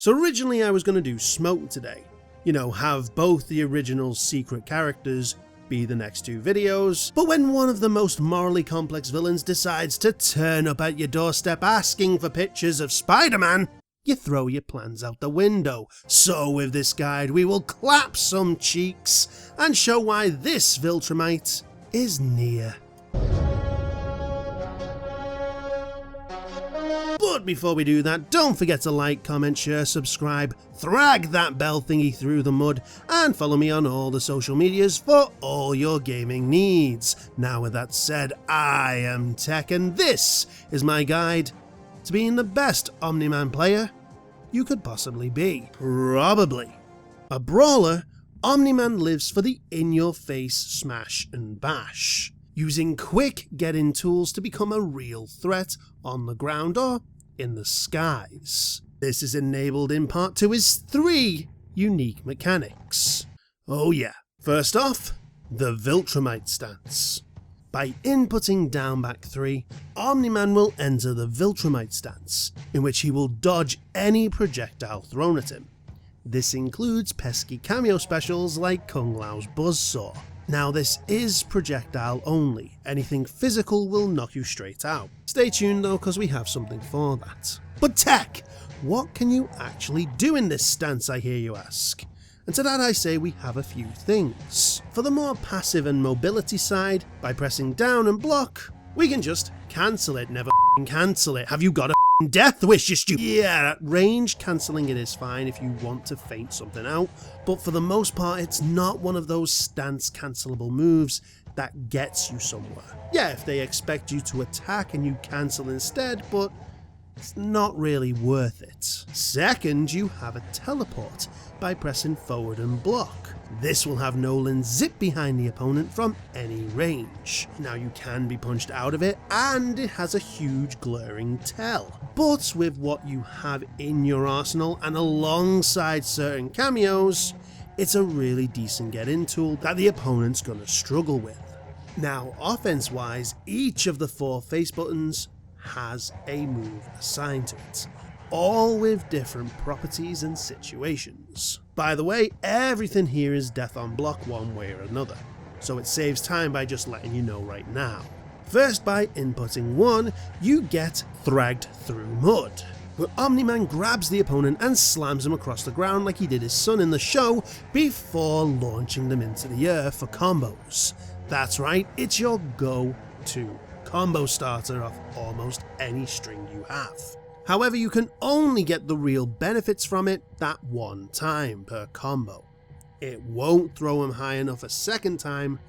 So originally I was going to do Smoke today. You know, have both the original secret characters be the next two videos, but when one of the most morally complex villains decides to turn up at your doorstep asking for pictures of Spider-Man, you throw your plans out the window. So with this guide we will clap some cheeks and show why this Viltrumite is near. But before we do that, don't forget to like, comment, share, subscribe, thrag that bell thingy through the mud, and follow me on all the social medias for all your gaming needs. Now with that said, I am Tech and this is my guide to being the best OMNI-MAN player you could possibly be. Probably. A brawler, OMNI-MAN lives for the in-your-face smash and bash, using quick get-in tools to become a real threat on the ground or in the skies. This is enabled in part to his 3 unique mechanics. Oh yeah, first off, the Viltrumite stance. By inputting down back 3, OMNI-MAN will enter the Viltrumite stance, in which he will dodge any projectile thrown at him. This includes pesky cameo specials like Kung Lao's Buzzsaw. Now this is projectile only, anything physical will knock you straight out. Stay tuned though, because we have something for that. But Tech, what can you actually do in this stance, I hear you ask? And to that I say we have a few things. For the more passive and mobility side, by pressing down and block, we can just cancel it, never cancel it. Have you got a death wish, you stupid? Yeah, at range, cancelling it is fine if you want to feint something out, but for the most part it's not one of those stance cancelable moves that gets you somewhere. Yeah, if they expect you to attack and you cancel instead, but it's not really worth it. Second, you have a teleport by pressing forward and block. This will have Nolan zip behind the opponent from any range. Now you can be punched out of it, and it has a huge glaring tell. But with what you have in your arsenal and alongside certain cameos, it's a really decent get-in tool that the opponent's gonna struggle with. Now offense wise, each of the 4 face buttons has a move assigned to it, all with different properties and situations. By the way, everything here is death on block one way or another, so it saves time by just letting you know right now. First, by inputting 1, you get Thragged through mud, where OMNI-MAN grabs the opponent and slams him across the ground like he did his son in the show before launching them into the air for combos. That's right, it's your go-to combo starter off almost any string you have. However, you can only get the real benefits from it that one time per combo. It won't throw him high enough a second time,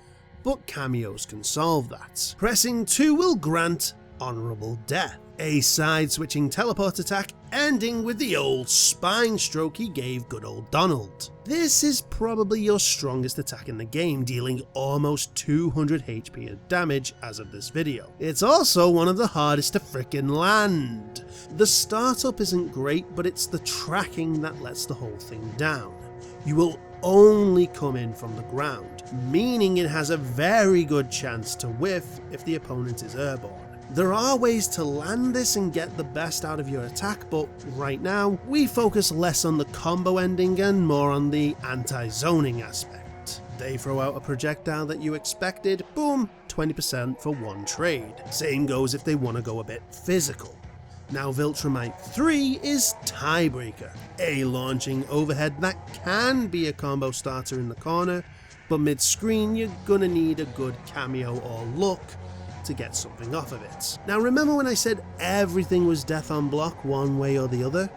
but cameos can solve that. Pressing 2 will grant Honorable Death, a side-switching teleport attack ending with the old spine stroke he gave good old Donald. This is probably your strongest attack in the game, dealing almost 200 HP of damage as of this video. It's also one of the hardest to frickin' land. The startup isn't great, but it's the tracking that lets the whole thing down. You will only come in from the ground, meaning it has a very good chance to whiff if the opponent is airborne. There are ways to land this and get the best out of your attack, but right now we focus less on the combo ending and more on the anti-zoning aspect. They throw out a projectile that you expected, boom, 20% for one trade. Same goes if they want to go a bit physical. Now Viltrumite 3 is Tiebreaker, a launching overhead that can be a combo starter in the corner, but mid-screen you're gonna need a good cameo or look to get something off of it. Now remember when I said everything was death on block one way or the other?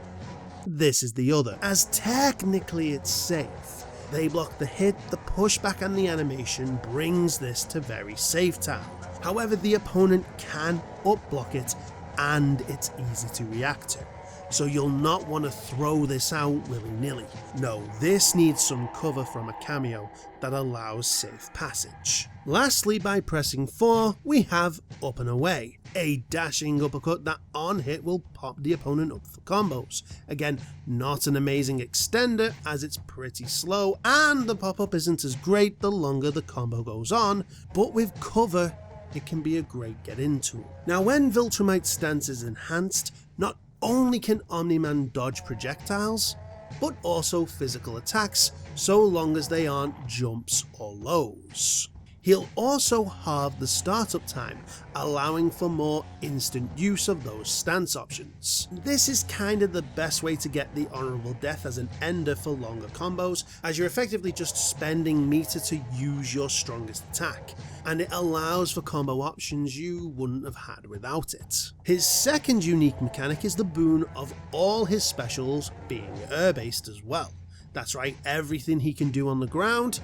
This is the other, as technically it's safe. They block the hit, the pushback and the animation brings this to very safe town. However, the opponent can up-block it and it's easy to react to, so you'll not want to throw this out willy-nilly. No, this needs some cover from a cameo that allows safe passage. Lastly, by pressing 4, we have Up and Away, a dashing uppercut that on hit will pop the opponent up for combos. Again, not an amazing extender as it's pretty slow and the pop-up isn't as great the longer the combo goes on, but with cover it can be a great get-in tool. Now when Viltrumite's stance is enhanced, not only can Omni-Man dodge projectiles, but also physical attacks so long as they aren't jumps or lows. He'll also halve the startup time, allowing for more instant use of those stance options. This is kinda the best way to get the honourable death as an ender for longer combos, as you're effectively just spending meter to use your strongest attack, and it allows for combo options you wouldn't have had without it. His second unique mechanic is the boon of all his specials being air-based as well. That's right, everything he can do on the ground,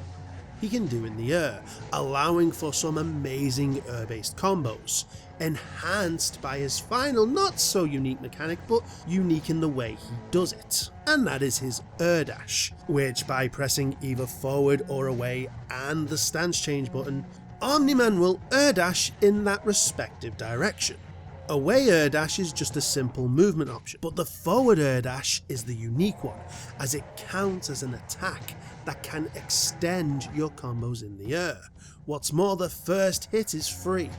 he can do in the air, allowing for some amazing air-based combos, enhanced by his final not so unique mechanic, but unique in the way he does it, and that is his air dash, which by pressing either forward or away and the stance change button, Omni-Man will air dash in that respective direction. Away air dash is just a simple movement option, but the forward air dash is the unique one, as it counts as an attack that can extend your combos in the air. What's more, the first hit is free,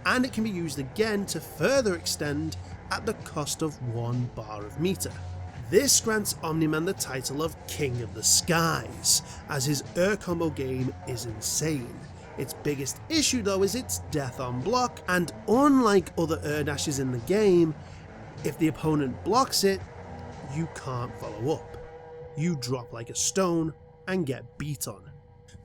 and it can be used again to further extend at the cost of 1 bar of meter. This grants Omni-Man the title of King of the Skies, as his air combo game is insane. Its biggest issue though is its death on block, and unlike other air dashes in the game, if the opponent blocks it, you can't follow up. You drop like a stone and get beat on.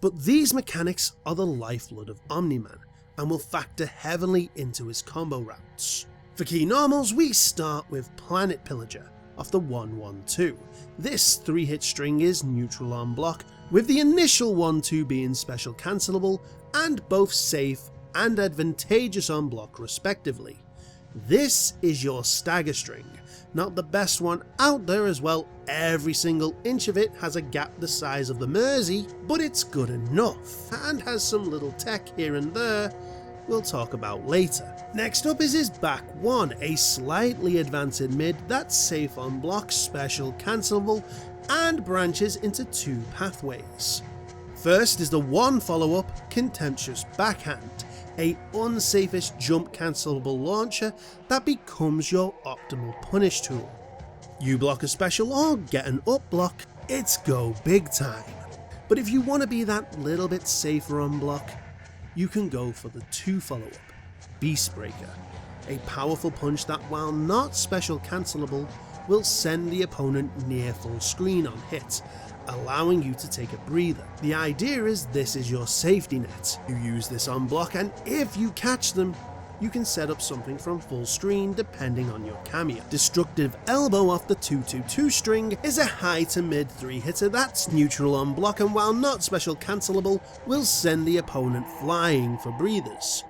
But these mechanics are the lifeblood of Omni-Man, and will factor heavily into his combo routes. For key normals, we start with Planet Pillager off the 1-1-2. This 3-hit string is neutral on block, with the initial 1-2 being special cancelable, and both safe and advantageous on block respectively. This is your stagger string, not the best one out there as well. Every single inch of it has a gap the size of the Mersey, but it's good enough, and has some little tech here and there we'll talk about later. Next up is his back one, a slightly advanced mid that's safe on block, special cancelable, and branches into 2 pathways. First is the 1 follow-up, Contemptuous Backhand, a unsafest jump cancelable launcher that becomes your optimal punish tool. You block a special or get an up block, it's go big time. But if you want to be that little bit safer on block, you can go for the 2 follow-up, Beast Breaker, a powerful punch that, while not special cancelable, will send the opponent near full screen on hit, allowing you to take a breather. The idea is this is your safety net. You use this on block, and if you catch them, you can set up something from full screen depending on your cameo. Destructive Elbow off the 2-2-2 string is a high to mid 3-hitter that's neutral on block, and while not special cancelable, will send the opponent flying for breathers.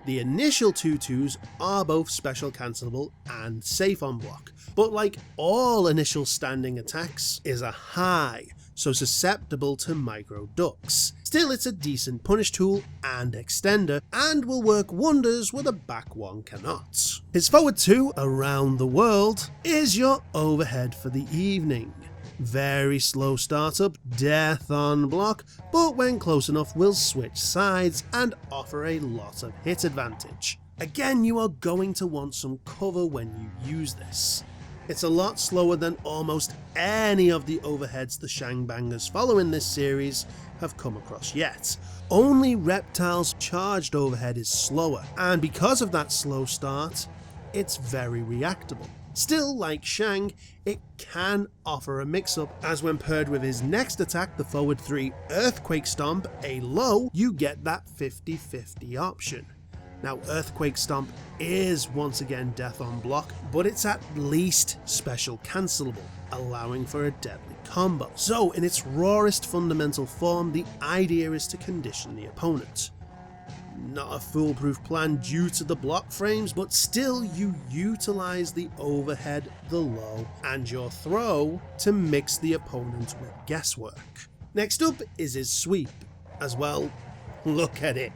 The initial 2-2s are both special cancelable and safe on block, but like all initial standing attacks, is a high, so susceptible to micro ducks. Still, it's a decent punish tool and extender, and will work wonders where the back one cannot. His forward 2, Around the World, is your overhead for the evening. Very slow startup, death on block, but when close enough will switch sides and offer a lot of hit advantage. Again, you are going to want some cover when you use this. It's a lot slower than almost any of the overheads the Shangbangers following this series have come across yet. Only Reptile's charged overhead is slower, and because of that slow start, it's very reactable. Still, like Shang, it can offer a mix-up, as when paired with his next attack, the forward 3 Earthquake Stomp, a low, you get that 50-50 option. Now, Earthquake Stomp is once again death on block, but it's at least special cancelable, allowing for a deadly combo. So, in its rawest fundamental form, the idea is to condition the opponent. Not a foolproof plan due to the block frames, but still you utilize the overhead, the low, and your throw to mix the opponent with guesswork. Next up is his sweep. As well, look at it.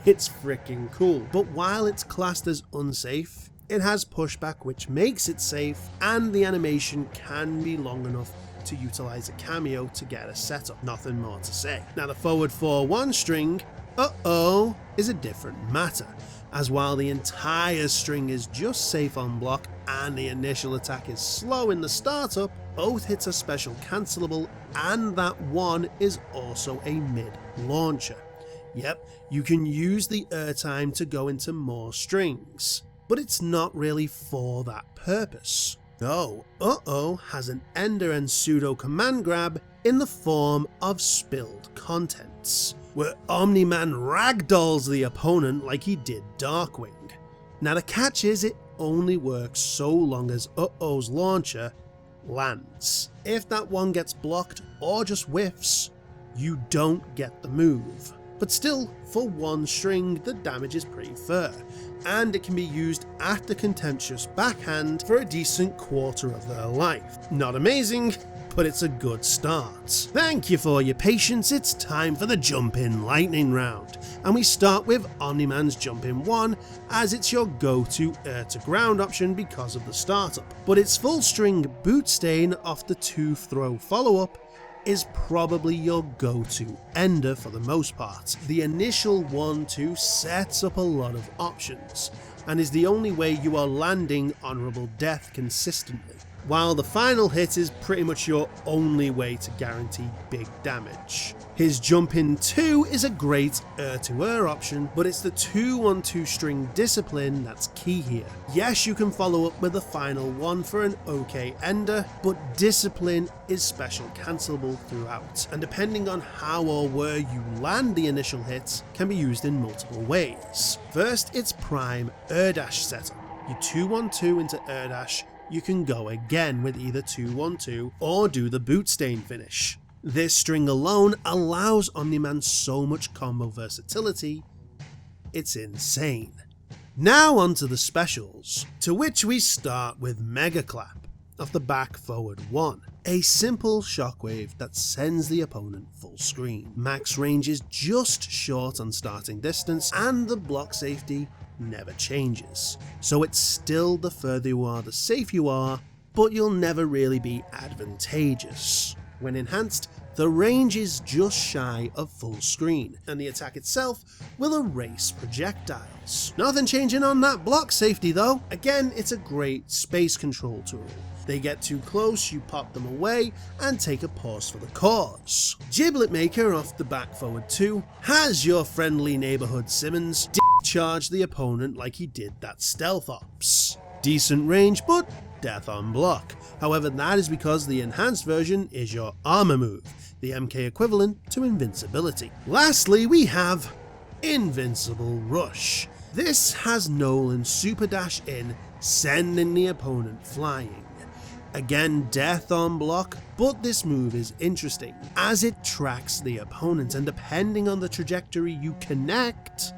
It's freaking cool. But while it's classed as unsafe, it has pushback which makes it safe, and the animation can be long enough to utilize a cameo to get a setup. Nothing more to say. Now the forward 4-1 string, is a different matter. as while the entire string is just safe on block and the initial attack is slow in the startup, both hits are special cancelable and that one is also a mid launcher. Yep, you can use the airtime to go into more strings, but it's not really for that purpose. No, has an ender and pseudo command grab in the form of spilled contents, where OMNIMAN ragdolls the opponent like he did Darkwing. Now the catch is it only works so long as oh's launcher lands. If that one gets blocked or just whiffs, you don't get the move. But still, for one string the damage is pretty fair, and it can be used at the contentious backhand for a decent quarter of their life. Not amazing, but it's a good start. Thank you for your patience, it's time for the Jump-In lightning round, and we start with OMNIMAN's Jump-In 1 as it's your go-to air to ground option because of the startup, but its full string boot stain off the 2-throw follow-up is probably your go-to ender for the most part. The initial 1-2 sets up a lot of options and is the only way you are landing honourable death consistently, while the final hit is pretty much your only way to guarantee big damage. His Jump-In 2 is a great air-to-air option, but it's the 2-1-2 string discipline that's key here. Yes, you can follow up with the final one for an okay ender, but discipline is special cancelable throughout, and depending on how or where you land the initial hits can be used in multiple ways. First, it's prime air dash setup. You 2-1-2 into air dash, you can go again with either 2-1-2 or do the boot stain finish. This string alone allows OMNIMAN so much combo versatility, it's insane. Now onto the specials, to which we start with Mega Clap off the back forward 1. A simple shockwave that sends the opponent full screen. Max range is just short on starting distance and the block safety never changes, so it's still the further you are the safe you are, but you'll never really be advantageous. When enhanced, the range is just shy of full screen, and the attack itself will erase projectiles. Nothing changing on that block safety though. Again, it's a great space control tool. They get too close, you pop them away and take a pause for the cause. Giblet Maker off the back forward 2 has your friendly neighborhood Simmons charge the opponent like he did that stealth ops. Decent range, but death on block. However, that is because the enhanced version is your armor move, the MK equivalent to invincibility. Lastly, we have Invincible Rush. This has Nolan super dash in, sending the opponent flying. Again, death on block, but this move is interesting as it tracks the opponent, and depending on the trajectory you connect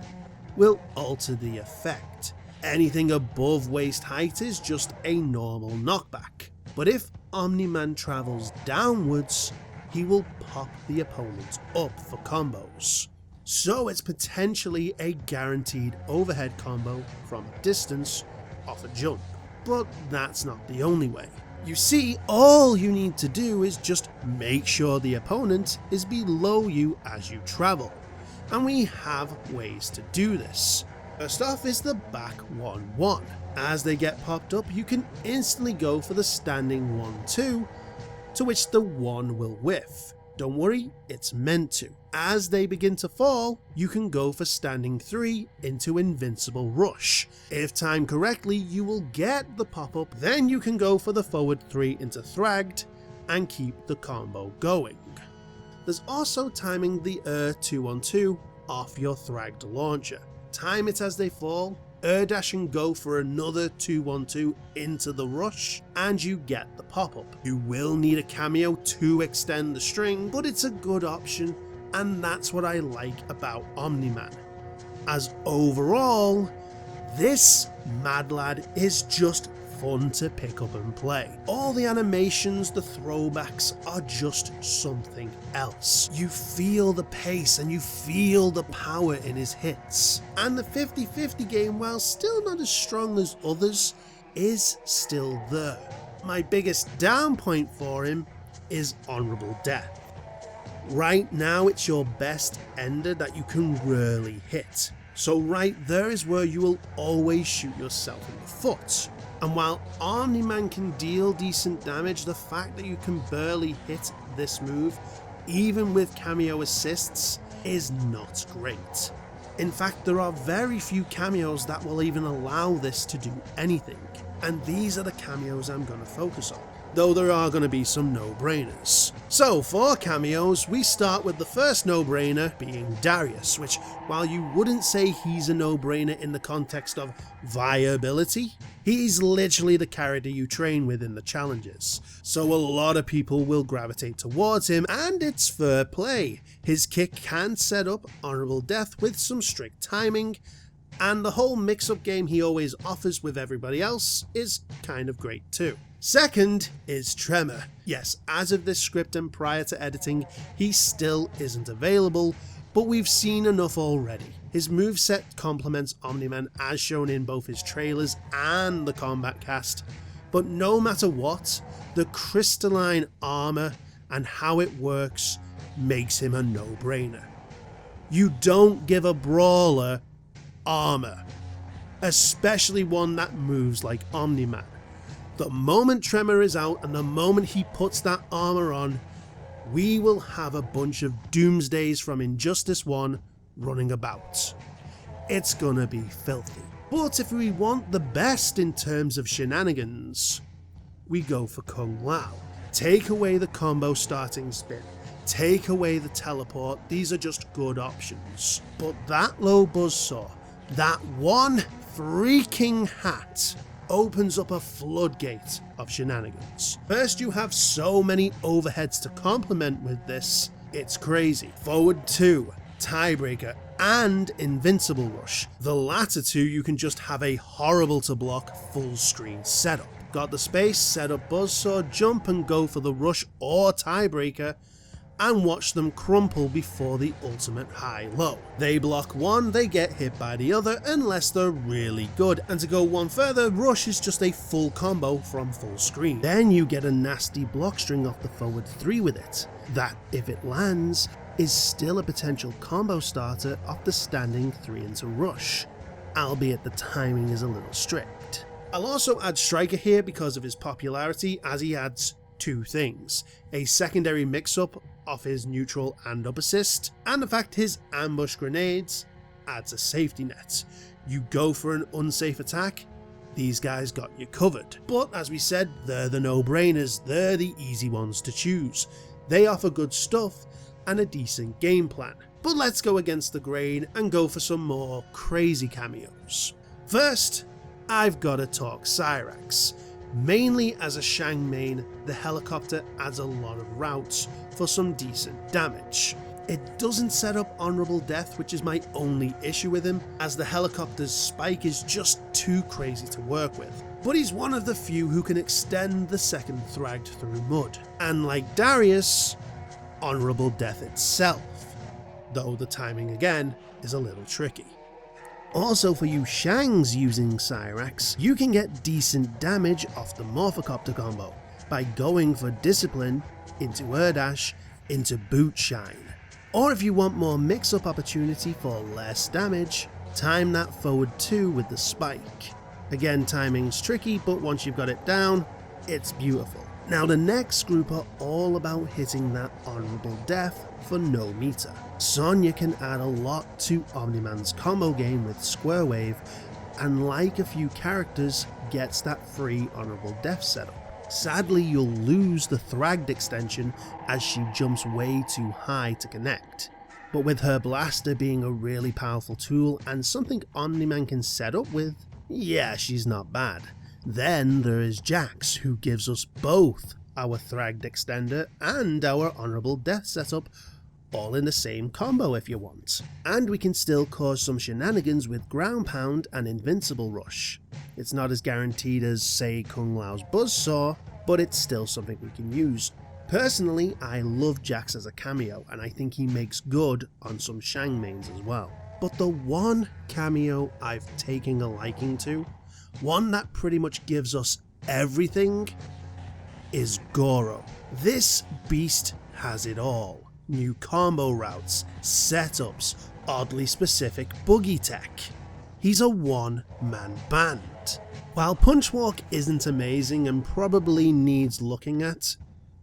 will alter the effect. Anything above waist height is just a normal knockback, but if OMNIMAN travels downwards, he will pop the opponent up for combos. So it's potentially a guaranteed overhead combo from a distance off a jump, but that's not the only way. You see, all you need to do is just make sure the opponent is below you as you travel, and we have ways to do this. First off is the back 1-1. As they get popped up, you can instantly go for the standing 1-2, to which the 1 will whiff. Don't worry, it's meant to. As they begin to fall, you can go for standing 3 into Invincible Rush. If timed correctly, you will get the pop-up, then you can go for the forward 3 into Thragged and keep the combo going. There's also timing the air 2-on-2 off your Thragged launcher. Time it as they fall, air dash and go for another 2-1-2 into the rush, and you get the pop-up. You will need a cameo to extend the string, but it's a good option, and that's what I like about OMNIMAN. As overall, this Mad Lad is just fun to pick up and play. All the animations, the throwbacks are just something else. You feel the pace and you feel the power in his hits. And the 50-50 game, while still not as strong as others, is still there. My biggest down point for him is honourable death. Right now it's your best ender that you can rarely hit. So right there is where you will always shoot yourself in the foot. And while OMNIMAN can deal decent damage, the fact that you can barely hit this move, even with cameo assists, is not great. In fact, there are very few cameos that will even allow this to do anything, and these are the cameos I'm going to focus on, though there are going to be some no-brainers. So for cameos, we start with the first no-brainer being Darius, which, while you wouldn't say he's a no-brainer in the context of viability, he's literally the character you train with in the challenges, so a lot of people will gravitate towards him, and it's fair play. His kick can set up honorable death with some strict timing, and the whole mix-up game he always offers with everybody else is kind of great too. Second is Tremor. Yes, as of this script and prior to editing, he still isn't available, but we've seen enough already. His moveset complements OMNIMAN as shown in both his trailers and the combat cast, but no matter what, the crystalline armor and how it works makes him a no-brainer. You don't give a brawler armor, especially one that moves like OMNIMAN. The moment Tremor is out and the moment he puts that armor on, we will have a bunch of Doomsdays from Injustice 1 running about. It's gonna be filthy. But if we want the best in terms of shenanigans, we go for Kung Lao. Take away the combo starting spin, take away the teleport, these are just good options. But that low buzzsaw, that one freaking hat, opens up a floodgate of shenanigans. First, you have so many overheads to complement with this, it's crazy. Forward 2, Tiebreaker, and Invincible Rush. The latter two you can just have a horrible to block full screen setup. Got the space, set up buzzsaw, jump and go for the rush or Tiebreaker, and watch them crumple before the ultimate high-low. They block one, they get hit by the other unless they're really good, and to go one further, rush is just a full combo from full screen. Then you get a nasty block string off the forward 3 with it, that if it lands, is still a potential combo starter off the standing 3 into rush, albeit the timing is a little strict. I'll also add Striker here because of his popularity, as he adds two things: a secondary mix-up off his neutral and up assist, and the fact his ambush grenades adds a safety net. You go for an unsafe attack, these guys got you covered. But as we said, they're the no-brainers, they're the easy ones to choose. They offer good stuff and a decent game plan. But let's go against the grain and go for some more crazy cameos. First, I've gotta talk Cyrax. Mainly as a Shang main, the helicopter adds a lot of routes for some decent damage. It doesn't set up honorable death, which is my only issue with him, as the helicopter's spike is just too crazy to work with. But he's one of the few who can extend the second Thragged through mud. And like Darius, honorable death itself, though the timing again is a little tricky. Also for you Shangs using Cyrax, you can get decent damage off the Morphocopter combo by going for Discipline into Air Dash into Boot Shine. Or if you want more mix-up opportunity for less damage, time that forward 2 with the Spike. Again, timing's tricky, but once you've got it down, it's beautiful. Now the next group are all about hitting that honorable death for no meter. Sonya can add a lot to OMNIMAN's combo game with Square Wave, and like a few characters, gets that free honorable death setup. Sadly, you'll lose the Thragged extension as she jumps way too high to connect. But with her blaster being a really powerful tool and something OMNIMAN can set up with, yeah, she's not bad. Then there is Jax, who gives us both our Thragged extender and our honorable death setup all in the same combo if you want. And we can still cause some shenanigans with Ground Pound and Invincible Rush. It's not as guaranteed as, say, Kung Lao's Buzzsaw, but it's still something we can use. Personally, I love Jax as a cameo, and I think he makes good on some Shang mains as well. But the one cameo I've taken a liking to, one that pretty much gives us everything, is Goro. This beast has it all. new combo routes, setups, oddly specific buggy tech. He's a one-man band. While Punchwalk isn't amazing and probably needs looking at,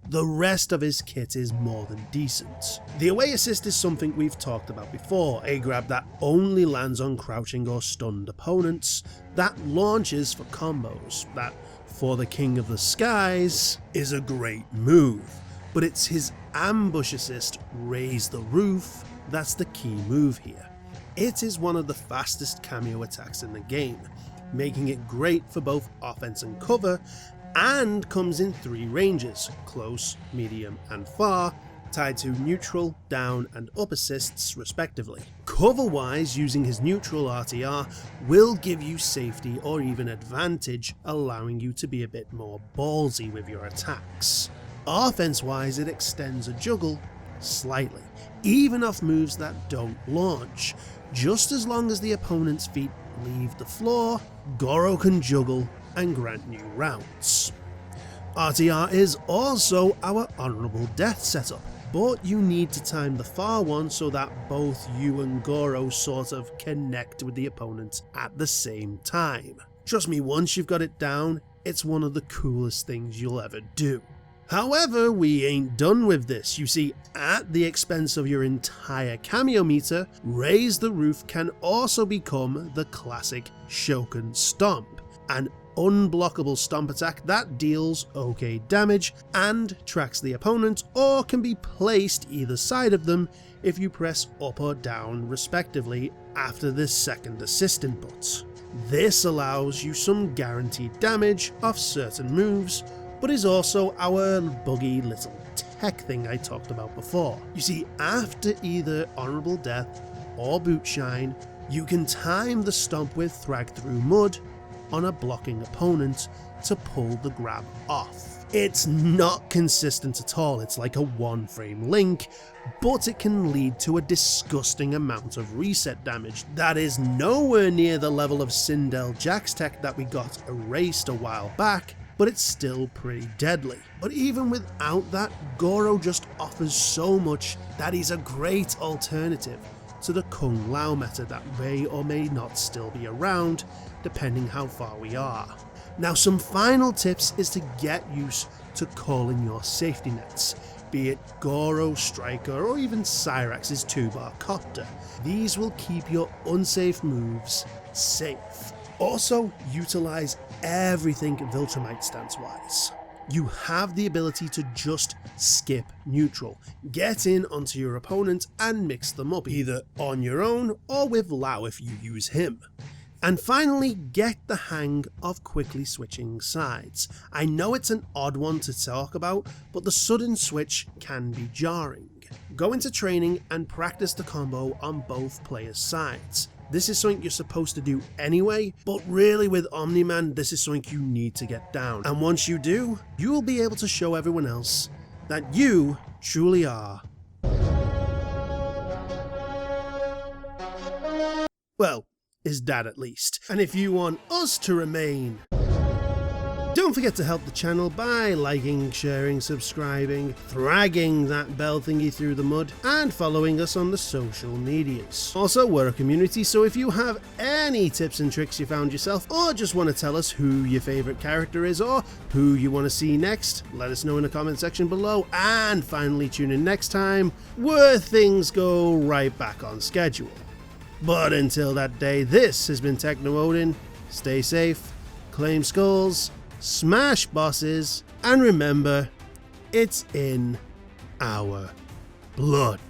the rest of his kit is more than decent. The away assist is something we've talked about before, a grab that only lands on crouching or stunned opponents, that launches for combos, that for the King of the Skies is a great move, but it's his ambush assist, Raise the Roof, that's the key move here. It is one of the fastest cameo attacks in the game, making it great for both offense and cover, and comes in 3 ranges, close, medium and far, tied to neutral, down and up assists respectively. Cover-wise, using his neutral RTR will give you safety or even advantage, allowing you to be a bit more ballsy with your attacks. Offense-wise, it extends a juggle slightly, even off moves that don't launch. Just as long as the opponent's feet leave the floor, Goro can juggle and grant new rounds. RTR is also our honourable death setup, but you need to time the far one so that both you and Goro sort of connect with the opponent at the same time. Trust me, once you've got it down, it's one of the coolest things you'll ever do. However, we ain't done with this. You see, at the expense of your entire cameo meter, Raise the Roof can also become the classic Shoken Stomp, an unblockable stomp attack that deals okay damage and tracks the opponent, or can be placed either side of them if you press up or down respectively after the second assist input. This allows you some guaranteed damage off certain moves, but is also our buggy little tech thing I talked about before. You see, after either Honourable Death or Boot Shine, you can time the stomp with Thrag Through Mud on a blocking opponent to pull the grab off. It's not consistent at all, it's like a one-frame link, but it can lead to a disgusting amount of reset damage that is nowhere near the level of Sindel Jack's tech that we got erased a while back, but it's still pretty deadly. But even without that, Goro just offers so much that he's a great alternative to the Kung Lao meta that may or may not still be around, depending how far we are. Now, some final tips is to get used to calling your safety nets, be it Goro, Striker, or even Cyrax's 2-bar copter. These will keep your unsafe moves safe. Also, utilize everything Viltrumite stance-wise. You have the ability to just skip neutral, get in onto your opponent and mix them up, either on your own or with Lao if you use him. And finally, get the hang of quickly switching sides. I know it's an odd one to talk about, but the sudden switch can be jarring. Go into training and practice the combo on both players' sides. This is something you're supposed to do anyway, but really with OMNI-MAN, this is something you need to get down. And once you do, you will be able to show everyone else that you truly are. Well, is Dad at least. And if you want us to remain, don't forget to help the channel by liking, sharing, subscribing, thragging that bell thingy through the mud, and following us on the social medias. Also, we're a community, so if you have any tips and tricks you found yourself, or just want to tell us who your favourite character is, or who you want to see next, let us know in the comment section below. And finally, tune in next time, where things go right back on schedule. But until that day, this has been Techno Odin. Stay safe, claim skulls, smash bosses, and remember, it's in our blood.